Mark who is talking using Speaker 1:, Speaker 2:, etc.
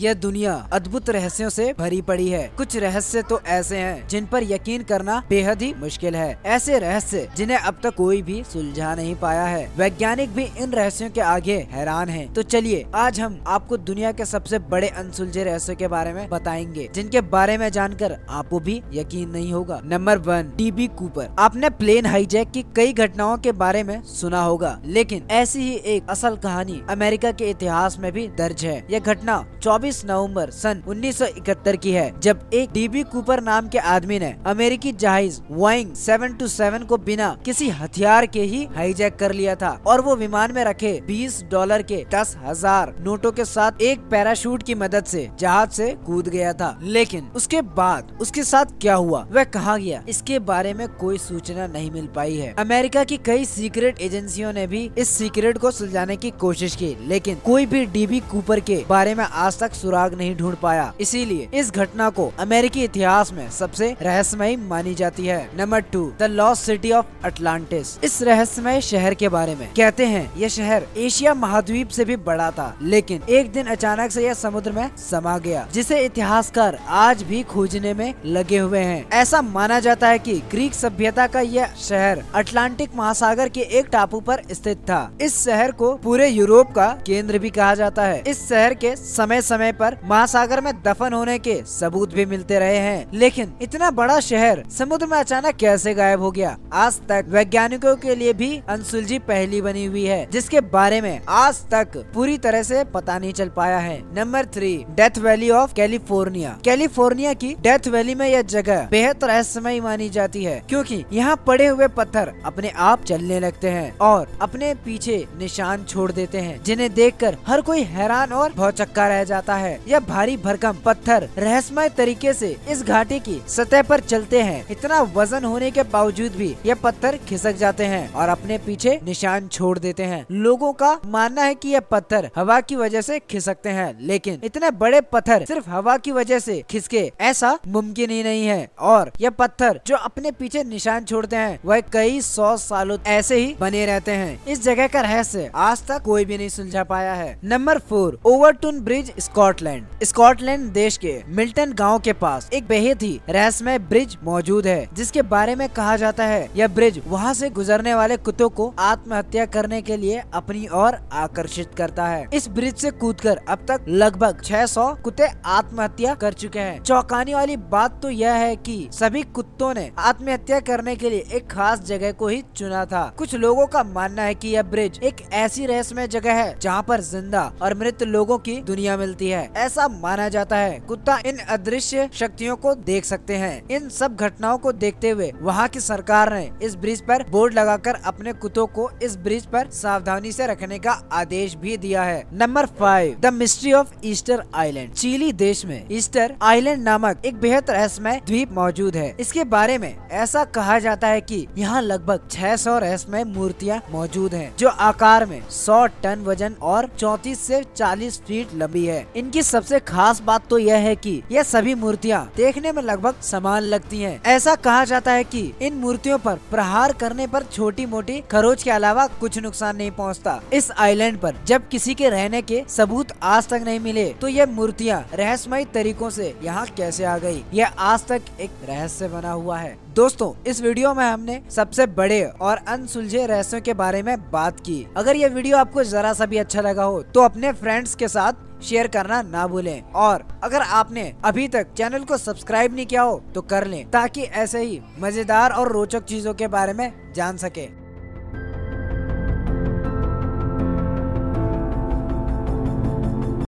Speaker 1: यह दुनिया अद्भुत रहस्यों से भरी पड़ी है। कुछ रहस्य तो ऐसे हैं जिन पर यकीन करना बेहद ही मुश्किल है। ऐसे रहस्य जिन्हें अब तक कोई भी सुलझा नहीं पाया है। वैज्ञानिक भी इन रहस्यों के आगे हैरान हैं। तो चलिए आज हम आपको दुनिया के सबसे बड़े अनसुलझे रहस्यों के बारे में बताएंगे, जिनके बारे में जानकर आपको भी यकीन नहीं होगा। Number 1, dB Cooper. आपने प्लेन हाईजैक की कई घटनाओं के बारे में सुना होगा, लेकिन ऐसी ही एक असल कहानी अमेरिका के इतिहास में भी दर्ज है। यह घटना 24 नवंबर सन 1971 की है, जब एक डीबी कूपर नाम के आदमी ने अमेरिकी जहाज बोइंग 727 को बिना किसी हथियार के ही हाईजैक कर लिया था और वो विमान में रखे $20 के 10,000 नोटों के साथ एक पैराशूट की मदद से जहाज से कूद गया था। लेकिन उसके बाद उसके साथ क्या हुआ, वह कहाँ गया, इसके बारे में कोई सूचना नहीं मिल पाई है। अमेरिका की कई सीक्रेट एजेंसियों ने भी इस सीक्रेट को सुलझाने की कोशिश की, लेकिन कोई भी डीबी कूपर के बारे में आज तक सुराग नहीं ढूंढ पाया। इसीलिए इस घटना को अमेरिकी इतिहास में सबसे रहस्यमयी मानी जाती है। Number 2, the lost city of Atlantis. इस रहस्यमय शहर के बारे में कहते हैं यह शहर एशिया महाद्वीप से भी बड़ा था, लेकिन एक दिन अचानक से यह समुद्र में समा गया, जिसे इतिहासकार आज भी खोजने में लगे हुए हैं। ऐसा माना जाता है कि ग्रीक सभ्यता का यह शहर अटलांटिक महासागर के एक टापू पर स्थित था। इस शहर को पूरे यूरोप का केंद्र भी कहा जाता है। इस शहर के समय समय पर महासागर में दफन होने के सबूत भी मिलते रहे हैं, लेकिन इतना बड़ा शहर समुद्र में अचानक कैसे गायब हो गया, आज तक वैज्ञानिकों के लिए भी अनसुलझी पहेली बनी हुई है, जिसके बारे में आज तक पूरी तरह से पता नहीं चल पाया है। Number 3, death valley of California. California की डेथ वैली में यह जगह बेहद रहस्यमयी मानी जाती है, क्योंकि यहाँ पड़े हुए पत्थर अपने आप चलने लगते हैं और अपने पीछे निशान छोड़ देते हैं, जिन्हें देखकर हर कोई हैरान और भौचक्का रह जाता है। यह भारी भरकम पत्थर रहस्यमय तरीके से इस घाटी की सतह पर चलते हैं। इतना वजन होने के बावजूद भी यह पत्थर खिसक जाते हैं और अपने पीछे निशान छोड़ देते हैं। लोगों का मानना है कि यह पत्थर हवा की वजह से खिसकते हैं, लेकिन इतने बड़े पत्थर सिर्फ हवा की वजह से खिसके ऐसा मुमकिन ही नहीं है। और यह पत्थर जो अपने पीछे निशान छोड़ते हैं वह कई 100 सालों ऐसे ही बने रहते हैं। इस जगह का रहस्य आज तक कोई भी नहीं सुलझा पाया है। Number 4, Overtoun bridge, Scotland. Scotland देश के मिल्टन गांव के पास एक बेहद ही रहस्यमय ब्रिज मौजूद है, जिसके बारे में कहा जाता है यह ब्रिज वहां से गुजरने वाले कुत्तों को आत्महत्या करने के लिए अपनी ओर आकर्षित करता है। इस ब्रिज से कूदकर अब तक लगभग 600 कुत्ते आत्महत्या कर चुके हैं। चौंकाने वाली बात तो यह है कि सभी कुत्तों ने आत्महत्या करने के लिए एक खास जगह को ही चुना था। कुछ लोगों का मानना है कि यह ब्रिज एक ऐसी रहस्यमय जगह है जहां पर जिंदा और मृत लोगों की दुनिया मिलती है। ऐसा माना जाता है कुत्ता इन अदृश्य शक्तियों को देख सकते हैं। इन सब घटनाओं को देखते हुए वहां की सरकार ने इस ब्रिज पर बोर्ड लगाकर अपने कुत्तों को इस ब्रिज पर सावधानी से रखने का आदेश भी दिया है। Number 5, the mystery of Easter Island. Chile देश में ईस्टर आइलैंड नामक एक बेहद रहस्यमय द्वीप मौजूद है। इसके बारे में ऐसा कहा जाता है कि यहाँ लगभग 600 रहस्यमय मूर्तियाँ मौजूद हैं, जो आकार में 100 टन वजन और 34 से 40 फीट लंबी है। इनकी सबसे खास बात तो यह है कि यह सभी मूर्तियाँ देखने में लगभग समान लगती हैं। ऐसा कहा जाता है कि इन मूर्तियों पर प्रहार करने पर छोटी मोटी खरोच के अलावा कुछ नुकसान नहीं पहुंचता। इस आइलैंड पर जब किसी के रहने के सबूत आज तक नहीं मिले, तो यह मूर्तियाँ रहस्यमयी तरीकों से यहाँ कैसे आ गई, यह आज तक एक रहस्य बना हुआ है। दोस्तों, इस वीडियो में हमने सबसे बड़े और अनसुलझे रहस्यों के बारे में बात की। अगर यह वीडियो आपको जरा सा भी अच्छा लगा हो तो अपने फ्रेंड्स के साथ शेयर करना ना भूलें, और अगर आपने अभी तक चैनल को सब्सक्राइब नहीं किया हो तो कर लें, ताकि ऐसे ही मजेदार और रोचक चीजों के बारे में जान सके।